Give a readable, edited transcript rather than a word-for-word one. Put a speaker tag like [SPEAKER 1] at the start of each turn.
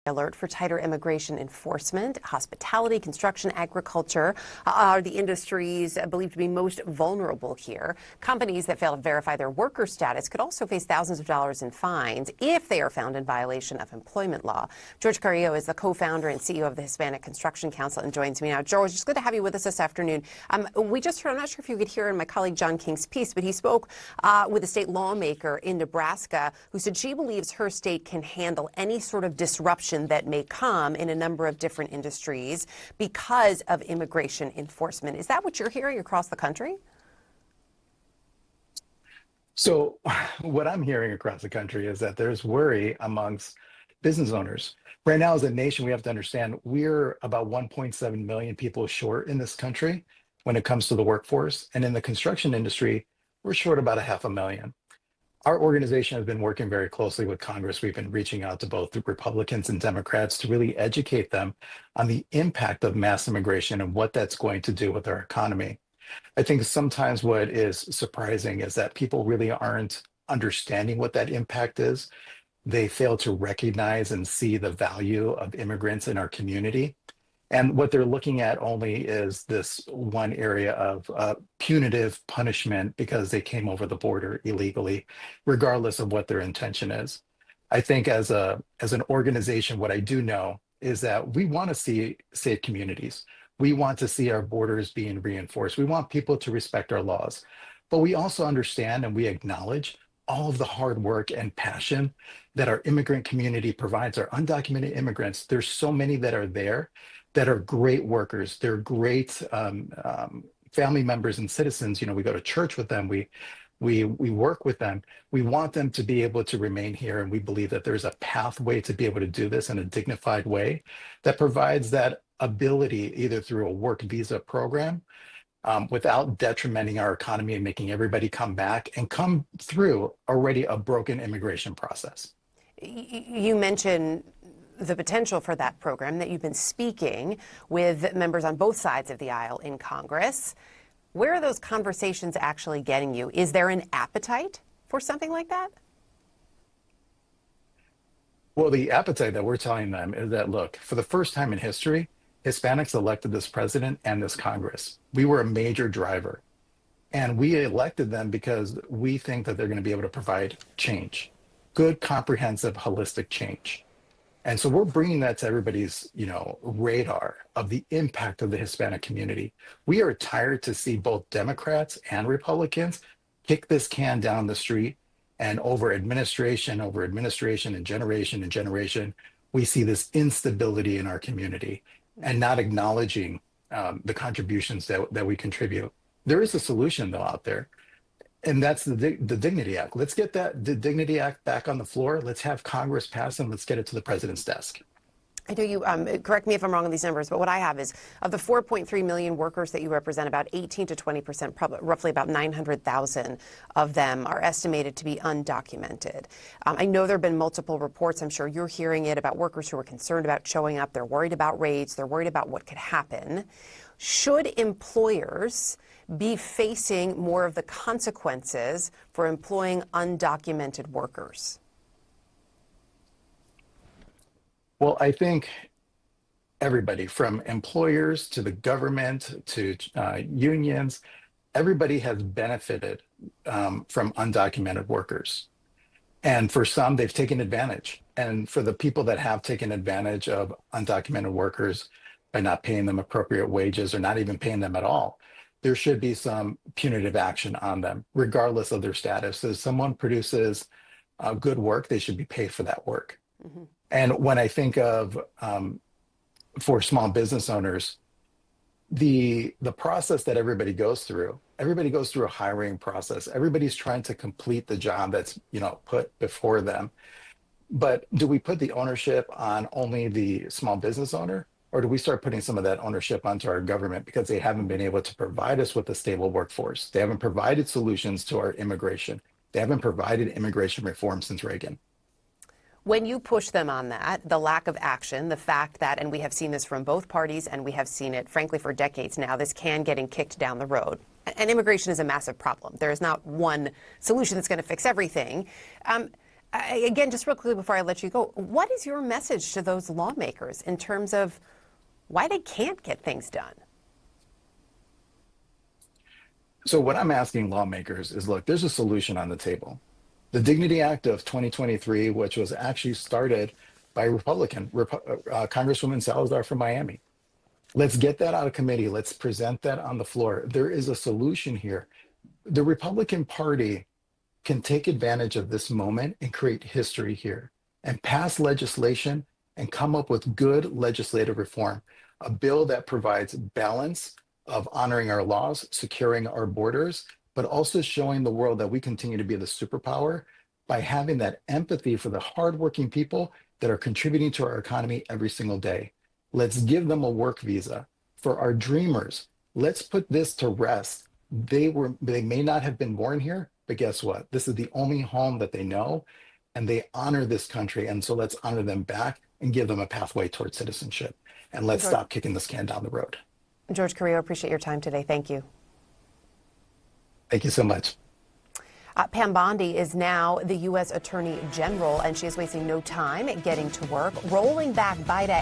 [SPEAKER 1] Alert for tighter immigration enforcement. Hospitality, construction, agriculture are the industries believed to be most vulnerable here. Companies that fail to verify their worker status could also face thousands of dollars in fines if they are found in violation of employment law. George Carrillo is the co-founder and CEO of the Hispanic Construction Council and joins me now. George, it's good to have you with us this afternoon. We just heard, I'm not sure if you could hear in my colleague John King's piece, but he spoke with a state lawmaker in Nebraska who said she believes her state can handle any sort of disruption that may come in a number of different industries because of immigration enforcement. Is that what you're hearing across the country?
[SPEAKER 2] So what I'm hearing across the country is that there's worry amongst business owners. Right now, as a nation, we have to understand we're about 1.7 million people short in this country when it comes to the workforce. And in the construction industry, we're short about 500,000. Our organization has been working very closely with Congress. We've been reaching out to both the Republicans and Democrats to really educate them on the impact of mass immigration and what that's going to do with our economy. I think sometimes what is surprising is that people really aren't understanding what that impact is. They fail to recognize and see the value of immigrants in our community. And what they're looking at only is this one area of punitive punishment because they came over the border illegally, regardless of what their intention is. I think as an organization, what I do know is that we want to see safe communities. We want to see our borders being reinforced. We want people to respect our laws. But we also understand and we acknowledge all of the hard work and passion that our immigrant community provides, our undocumented immigrants. There's so many that are there that are great workers. They're great family members and citizens. You know, we go to church with them. We work with them. We want them to be able to remain here. And we believe that there's a pathway to be able to do this in a dignified way that provides that ability either through a work visa program without detrimenting our economy and making everybody come back and come through already a broken immigration process.
[SPEAKER 1] You mentioned the potential for that program, that you've been speaking with members on both sides of the aisle in Congress. Where are those conversations actually getting you? Is there an appetite for something like that?
[SPEAKER 2] Well, the appetite that we're telling them is that, look, for the first time in history, Hispanics elected this president and this Congress. We were a major driver. And we elected them because we think that they're going to be able to provide change, good, comprehensive, holistic change. And so we're bringing that to everybody's, radar of the impact of the Hispanic community. We are tired to see both Democrats and Republicans kick this can down the street, and over administration and generation, we see this instability in our community and not acknowledging the contributions that we contribute. There is a solution, though, out there. And that's the Dignity Act. Let's get the Dignity Act back on the floor. Let's have Congress pass and let's get it to the president's desk.
[SPEAKER 1] I know you, correct me if I'm wrong on these numbers, but what I have is of the 4.3 million workers that you represent, about 18 to 20%, probably roughly about 900,000 of them are estimated to be undocumented. I know there have been multiple reports. I'm sure you're hearing it about workers who are concerned about showing up. They're worried about raids. They're worried about what could happen. Should employers be facing more of the consequences for employing undocumented workers?
[SPEAKER 2] Well, I think everybody, from employers to the government to unions, everybody has benefited from undocumented workers. And for some, they've taken advantage. And for the people that have taken advantage of undocumented workers by not paying them appropriate wages or not even paying them at all, there should be some punitive action on them, regardless of their status. So if someone produces good work, they should be paid for that work. Mm-hmm. And when I think of for small business owners, the process that everybody goes through a hiring process. Everybody's trying to complete the job that's put before them. But do we put the ownership on only the small business owner? Or do we start putting some of that ownership onto our government because they haven't been able to provide us with a stable workforce? They haven't provided solutions to our immigration. They haven't provided immigration reform since Reagan.
[SPEAKER 1] When you push them on that, the lack of action, the fact that, and we have seen this from both parties, and we have seen it, frankly, for decades now, this can getting kicked down the road. And immigration is a massive problem. There is not one solution that's going to fix everything. Again, just real quickly before I let you go, what is your message to those lawmakers in terms of why they can't get things done?
[SPEAKER 2] So what I'm asking lawmakers is, look, there's a solution on the table. The Dignity Act of 2023, which was actually started by Congresswoman Salazar from Miami. Let's get that out of committee. Let's present that on the floor. There is a solution here. The Republican Party can take advantage of this moment and create history here and pass legislation and come up with good legislative reform, a bill that provides balance of honoring our laws, securing our borders, but also showing the world that we continue to be the superpower by having that empathy for the hardworking people that are contributing to our economy every single day. Let's give them a work visa. For our dreamers, let's put this to rest. They may not have been born here, but guess what? This is the only home that they know, and they honor this country. And so let's honor them back and give them a pathway towards citizenship. And let's stop kicking this can down the road.
[SPEAKER 1] George Carrillo, appreciate your time today. Thank you.
[SPEAKER 2] Thank you so much.
[SPEAKER 1] Pam Bondi is now the U.S. Attorney General, and she is wasting no time getting to work, rolling back Biden.